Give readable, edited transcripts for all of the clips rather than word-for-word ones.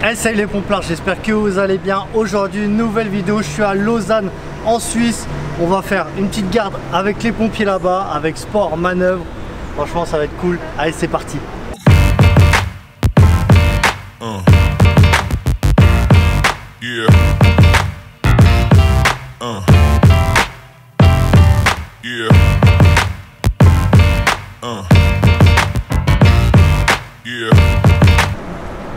Hey, salut les pomplards, j'espère que vous allez bien. Aujourd'hui, une nouvelle vidéo, je suis à Lausanne en Suisse. On va faire une petite garde avec les pompiers là-bas, avec sport, manœuvre. Franchement, ça va être cool. Allez, c'est parti.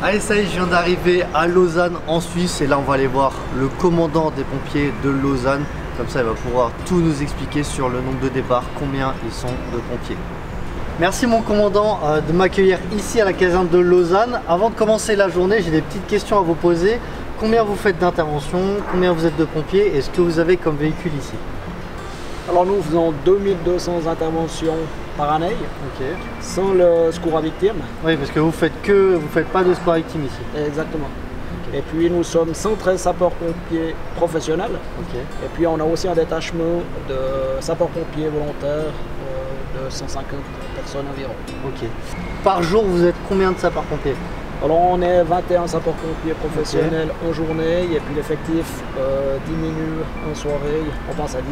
Allez, ça y est, je viens d'arriver à Lausanne en Suisse et là on va aller voir le commandant des pompiers de Lausanne. Comme ça il va pouvoir tout nous expliquer sur le nombre de départs, combien ils sont de pompiers. Merci mon commandant de m'accueillir ici à la caserne de Lausanne. Avant de commencer la journée, j'ai des petites questions à vous poser. Combien vous faites d'interventions? Combien vous êtes de pompiers? Et ce que vous avez comme véhicule ici? Alors nous faisons 2200 interventions par année, sans le secours à victimes. Oui, parce que vous faites pas de secours à victimes ici. Exactement. Et puis nous sommes 113 sapeurs-pompiers professionnels. Et puis on a aussi un détachement de sapeurs-pompiers volontaires de 150 personnes environ. Par jour, vous êtes combien de sapeurs-pompiers? Alors on est 21 sapeurs-pompiers professionnels en journée et puis l'effectif diminue en soirée, on passe à 18.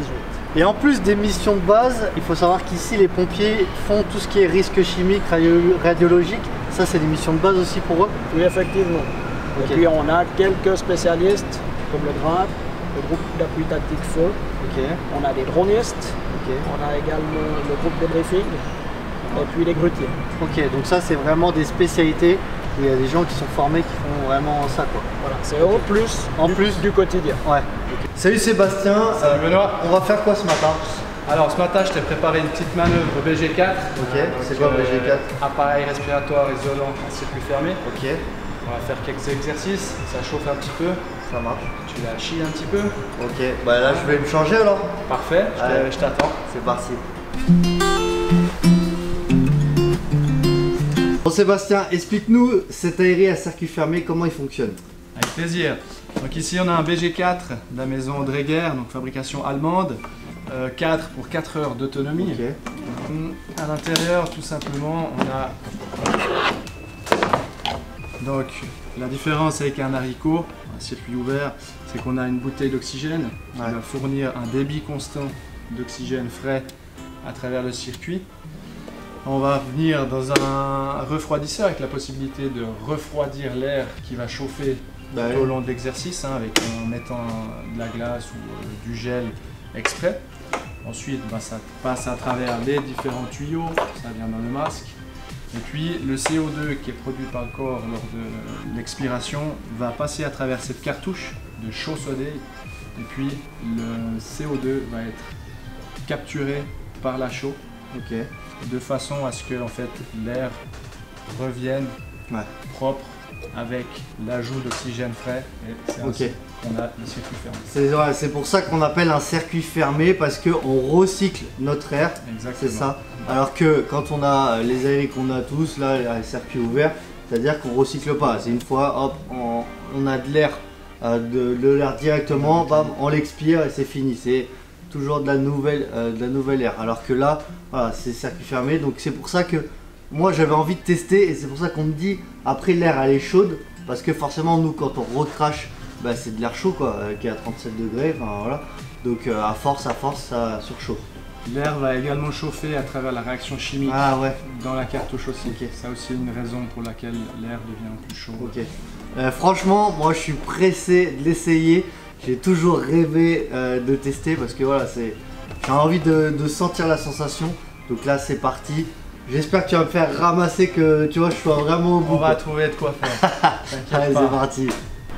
Et en plus des missions de base, il faut savoir qu'ici les pompiers font tout ce qui est risque chimique, radiologique. Ça c'est des missions de base aussi pour eux? Oui, effectivement. Et puis on a quelques spécialistes comme le GRAP, le groupe d'appui tactique feu. On a des dronistes, on a également le groupe de briefing et puis les grutiers. Donc ça c'est vraiment des spécialités. Il y a des gens qui sont formés qui font vraiment ça quoi. Voilà, c'est en plus du quotidien. Salut Sébastien. Salut Benoît. On va faire quoi ce matin? Alors ce matin je t'ai préparé une petite manœuvre BG4. C'est quoi BG4? Appareil respiratoire isolant en circuit fermé. On va faire quelques exercices, ça chauffe un petit peu. Ça marche. Tu la chies un petit peu. Bah là je vais me changer alors. Parfait, je t'attends. C'est parti. Bon Sébastien, explique-nous cet aéré à circuit fermé, comment il fonctionne? Avec plaisir. Donc ici on a un BG4 de la maison Dräger, donc fabrication allemande, 4 pour 4 heures d'autonomie. À l'intérieur tout simplement on a donc la différence avec un haricot, un circuit ouvert, c'est qu'on a une bouteille d'oxygène qui va fournir un débit constant d'oxygène frais à travers le circuit. On va venir dans un refroidisseur avec la possibilité de refroidir l'air qui va chauffer tout au long de l'exercice, en mettant de la glace ou du gel exprès. Ensuite, ça passe à travers les différents tuyaux, ça vient dans le masque. Et puis le CO2 qui est produit par le corps lors de l'expiration va passer à travers cette cartouche de chaud-soleil. Et puis le CO2 va être capturé par la chaux. De façon à ce que l'air revienne propre avec l'ajout d'oxygène frais. Et c'est ainsi qu'on a le circuit fermé. C'est pour ça qu'on appelle un circuit fermé, parce qu'on recycle notre air. C'est ça. Alors que quand on a les aérés qu'on a tous, là, les circuits ouverts, c'est-à-dire qu'on recycle pas. C'est une fois, hop, on a de l'air directement, bam, on l'expire et c'est fini. C'est toujours de la nouvelle air. Alors que là, voilà, c'est circuit fermé. Donc c'est pour ça que moi j'avais envie de tester, et c'est pour ça qu'on me dit après l'air elle est chaude, parce que forcément nous quand on recrache, c'est de l'air chaud quoi, qui est à 37 degrés. Voilà. Donc à force ça surchauffe. L'air va également chauffer à travers la réaction chimique dans la cartouche aussi. Ça aussi une raison pour laquelle l'air devient plus chaud. Franchement, moi je suis pressé de l'essayer. J'ai toujours rêvé de tester, parce que voilà, j'ai envie de sentir la sensation. Donc là c'est parti. J'espère que tu vas me faire ramasser, que tu vois je sois vraiment au bout. On va trouver de quoi faire. Allez, c'est parti.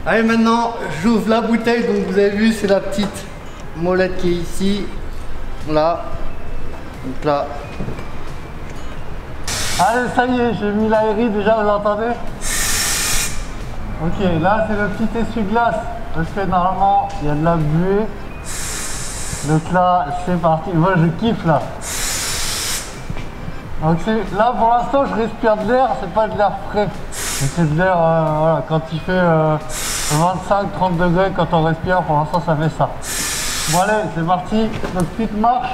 Allez, maintenant j'ouvre la bouteille. Donc vous avez vu, c'est la petite molette qui est ici. Là. Donc là. Allez, ça y est, j'ai mis l'aéré déjà, vous l'entendez? Là c'est le petit essuie-glace, parce que normalement il y a de la buée. Donc là c'est parti, moi je kiffe là. Donc là pour l'instant je respire de l'air, c'est pas de l'air frais. C'est de l'air, voilà, quand il fait 25-30 degrés, quand on respire, pour l'instant ça fait ça. Bon allez, c'est parti, notre petite marche.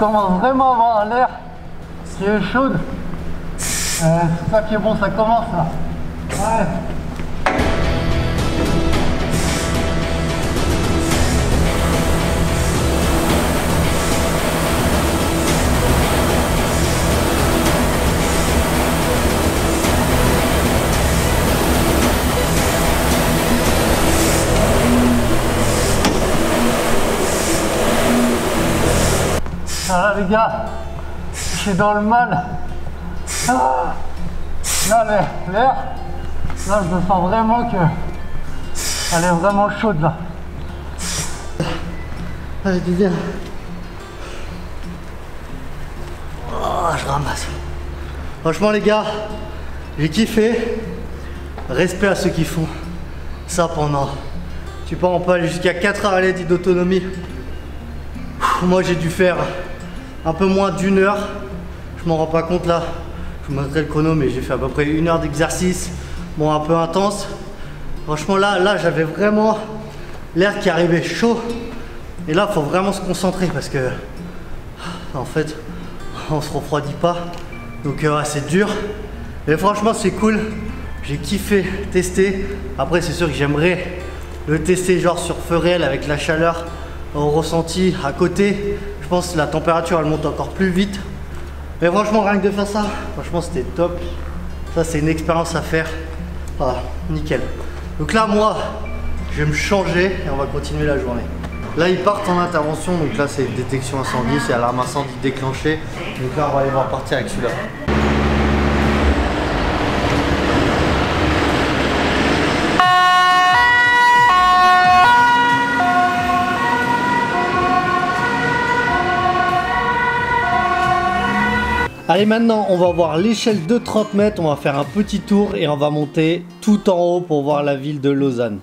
commence vraiment à avoir l'air qui est chaude. C'est ça qui est bon, ça commence là. Ouais. Ah là les gars, je suis dans le mal. Ah, là l'air, là je me sens vraiment que elle est vraiment chaude là. Allez du bien. Oh, je ramasse. Franchement les gars, j'ai kiffé. Respect à ceux qui font ça pendant, je sais pas, on peut aller jusqu'à 4 heures à l'aide d'autonomie. Moi j'ai dû faire un peu moins d'1 heure, je m'en rends pas compte là, je vous montrerai le chrono, mais j'ai fait à peu près 1 heure d'exercice, bon un peu intense. Franchement là j'avais vraiment l'air qui arrivait chaud, et là faut vraiment se concentrer parce que en fait on se refroidit pas, donc c'est dur, mais franchement c'est cool, j'ai kiffé tester. Après c'est sûr que j'aimerais le tester genre sur feu réel avec la chaleur au ressenti à côté. Je pense que la température elle monte encore plus vite, mais franchement rien que de faire ça, franchement c'était top. Ça c'est une expérience à faire. Voilà, nickel. Donc là moi je vais me changer et on va continuer la journée. Là ils partent en intervention, donc là c'est détection incendie, c'est alarme incendie déclenchée. Donc là on va aller voir partir avec celui-là. Allez, maintenant on va voir l'échelle de 30 mètres, on va faire un petit tour et on va monter tout en haut pour voir la ville de Lausanne.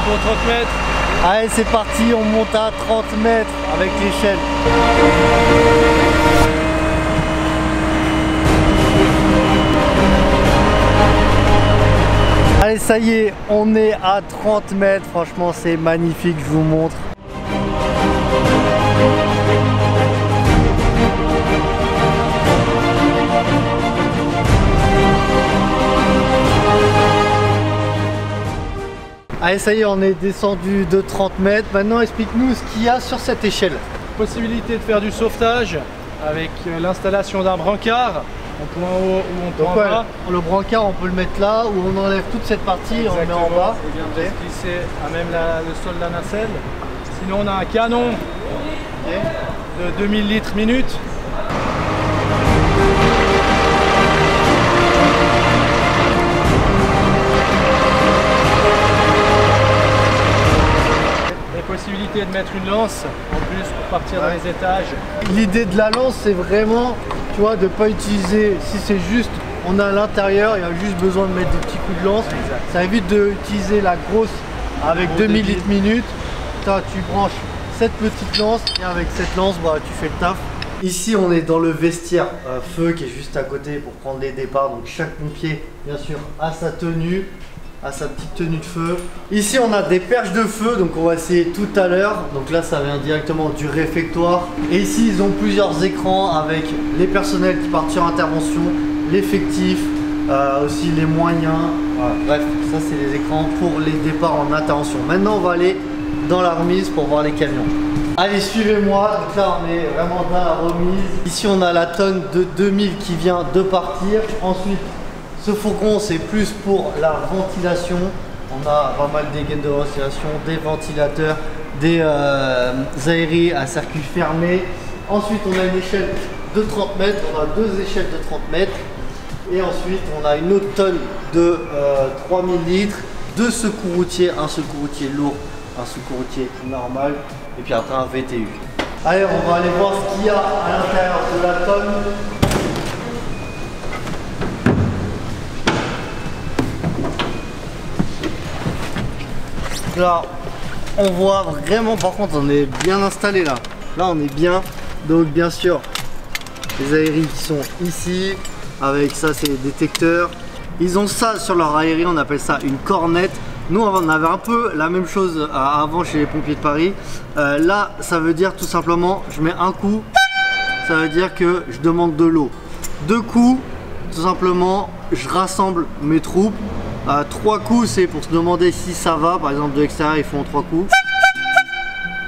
Pour 30 mètres. Allez c'est parti, on monte à 30 mètres avec l'échelle. Allez ça y est, on est à 30 mètres, franchement c'est magnifique, je vous montre. Allez ça y est, on est descendu de 30 mètres. Maintenant explique-nous ce qu'il y a sur cette échelle. Possibilité de faire du sauvetage avec l'installation d'un brancard en point haut ou en point bas. Le brancard on peut le mettre là, où on enlève toute cette partie. Exactement. Et on le met en bas. On vient de glisser à même le sol de la nacelle. Sinon on a un canon de 2000 litres minute. Possibilité de mettre une lance en plus pour partir dans les étages. L'idée de la lance c'est vraiment, tu vois, de pas utiliser, si c'est juste on a à l'intérieur, il y a juste besoin de mettre des petits coups de lance. Exact. Ça évite d'utiliser la grosse avec 2000 litres minute. Tu branches cette petite lance et avec cette lance bah, tu fais le taf. Ici on est dans le vestiaire feu qui est juste à côté pour prendre les départs, donc chaque pompier bien sûr a sa tenue, à sa petite tenue de feu. Ici on a des perches de feu, donc on va essayer tout à l'heure. Donc là ça vient directement du réfectoire. Et ici ils ont plusieurs écrans avec les personnels qui partent sur intervention, l'effectif, aussi les moyens. Voilà. Bref, ça c'est les écrans pour les départs en intervention. Maintenant on va aller dans la remise pour voir les camions. Allez, suivez-moi. Donc là, on est vraiment dans la remise. Ici, on a la tonne de 2000 qui vient de partir. Ensuite, ce fourgon, c'est plus pour la ventilation. On a pas mal des gaines de ventilation, des ventilateurs, des aéries à circuit fermé. Ensuite, on a une échelle de 30 mètres. On a deux échelles de 30 mètres. Et ensuite, on a une autre tonne de 3000 litres. Deux secours routiers, un secours routier lourd, un secours routier normal. Et puis après, un VTU. Allez, on va aller voir ce qu'il y a à l'intérieur de la tonne. Là, on voit vraiment, par contre, on est bien installé là. Là, on est bien. Donc, bien sûr, les aéries qui sont ici. Avec ça, c'est les détecteurs. Ils ont ça sur leur aérie, on appelle ça une cornette. Nous, on avait un peu la même chose avant chez les pompiers de Paris. Là, ça veut dire tout simplement, je mets un coup, ça veut dire que je demande de l'eau. Deux coups, tout simplement, je rassemble mes troupes. Trois coups, c'est pour se demander si ça va. Par exemple, de l'extérieur, ils font trois coups.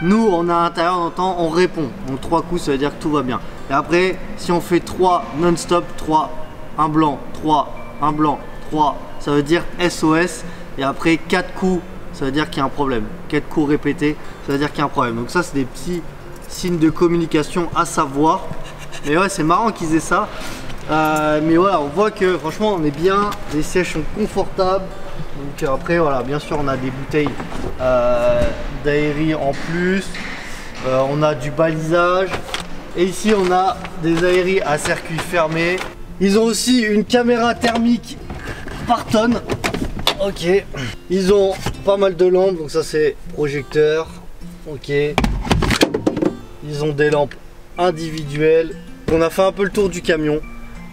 Nous, on est à l'intérieur, on entend, on répond. Donc trois coups, ça veut dire que tout va bien. Et après, si on fait 3 non-stop, 3, un blanc, 3, un blanc, 3, ça veut dire SOS. Et après 4 coups, ça veut dire qu'il y a un problème. 4 coups répétés, ça veut dire qu'il y a un problème. Donc ça, c'est des petits signes de communication à savoir. Mais ouais, c'est marrant qu'ils aient ça. Mais voilà, on voit que franchement, on est bien. Les sièges sont confortables. Donc après, voilà, bien sûr, on a des bouteilles d'aérie en plus. On a du balisage. Et ici, on a des aéries à circuit fermé. Ils ont aussi une caméra thermique par tonne. Ok. Ils ont pas mal de lampes. Donc ça, c'est projecteur. Ok. Ils ont des lampes individuelles. On a fait un peu le tour du camion.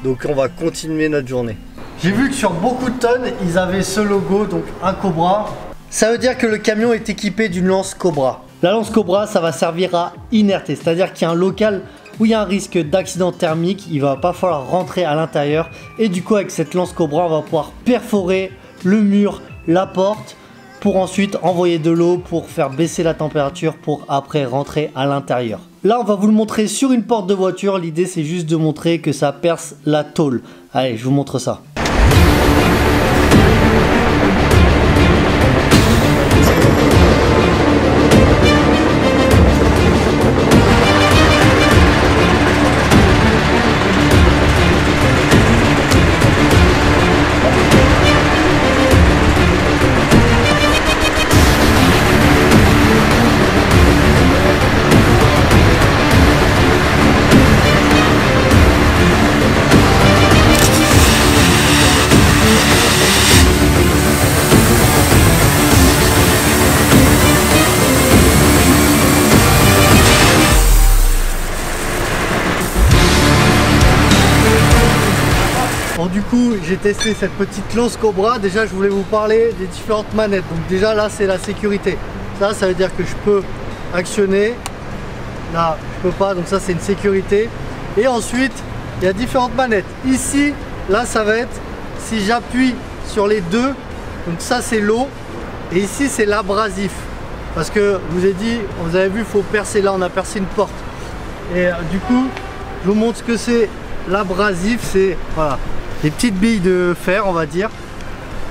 Donc on va continuer notre journée. J'ai vu que sur beaucoup de tonnes, ils avaient ce logo, donc un Cobra. Ça veut dire que le camion est équipé d'une lance Cobra. La lance Cobra, ça va servir à inerter, c'est-à-dire qu'il y a un local où il y a un risque d'accident thermique, il va pas falloir rentrer à l'intérieur. Et du coup, avec cette lance Cobra, on va pouvoir perforer le mur, la porte, pour ensuite envoyer de l'eau, pour faire baisser la température, pour après rentrer à l'intérieur. Là, on va vous le montrer sur une porte de voiture. L'idée, c'est juste de montrer que ça perce la tôle. Allez, je vous montre ça. Bon, du coup, j'ai testé cette petite lance Cobra. Déjà, je voulais vous parler des différentes manettes. Donc déjà, là, c'est la sécurité. Ça veut dire que je peux actionner. Là, je peux pas. Donc ça, c'est une sécurité. Et ensuite, il y a différentes manettes. Ici, là, ça va être si j'appuie sur les deux. Donc ça, c'est l'eau. Et ici, c'est l'abrasif. Parce que je vous ai dit, vous avez vu, il faut percer. Là, on a percé une porte. Et du coup, je vous montre ce que c'est l'abrasif. C'est voilà, des petites billes de fer, on va dire.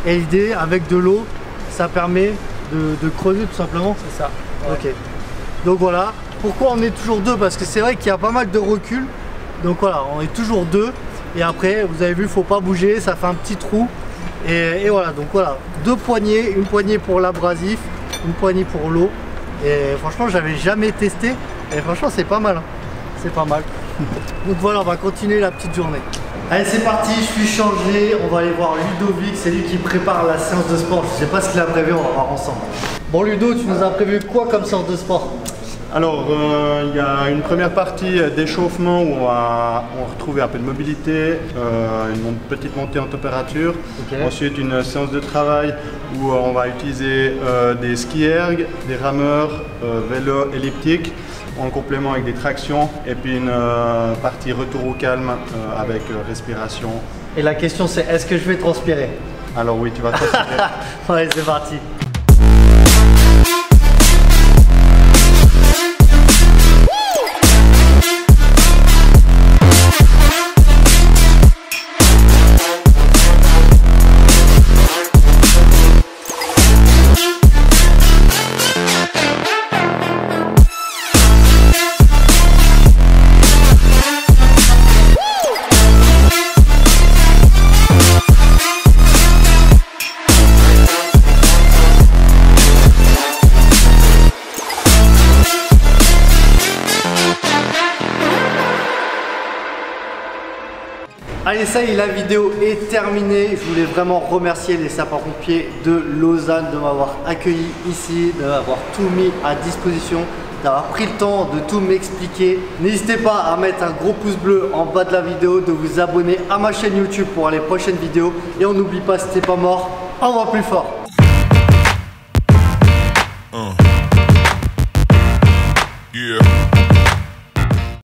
Et l'idée, avec de l'eau, ça permet de creuser tout simplement. C'est ça. Ouais. Ok. Donc voilà. Pourquoi on est toujours deux? Parce que c'est vrai qu'il y a pas mal de recul. Donc voilà, on est toujours deux. Et après, vous avez vu, il ne faut pas bouger. Ça fait un petit trou. Et voilà, donc voilà. Deux poignées. Une poignée pour l'abrasif, une poignée pour l'eau. Et franchement, j'avais jamais testé. Et franchement, c'est pas mal. Hein. C'est pas mal. Donc voilà, on va continuer la petite journée. Allez, c'est parti, je suis changé. On va aller voir Ludovic, c'est lui qui prépare la séance de sport. Je sais pas ce qu'il a prévu, on va voir ensemble. Bon Ludo, tu nous as prévu quoi comme séance de sport? Alors, il y a une première partie d'échauffement où on va retrouver un peu de mobilité, une petite montée en température. Okay. Ensuite, une séance de travail où on va utiliser des ski erg, des rameurs, vélo elliptique, en complément avec des tractions, et puis une partie retour au calme avec respiration. Et la question c'est, est-ce que je vais transpirer? Alors oui, tu vas transpirer. Ouais, c'est parti. Allez, ça y est, la vidéo est terminée. Je voulais vraiment remercier les sapeurs-pompiers de Lausanne de m'avoir accueilli ici, de m'avoir tout mis à disposition, d'avoir pris le temps de tout m'expliquer. N'hésitez pas à mettre un gros pouce bleu en bas de la vidéo, de vous abonner à ma chaîne YouTube pour les prochaines vidéos. Et on n'oublie pas, si t'es pas mort, envoie plus fort. Yeah.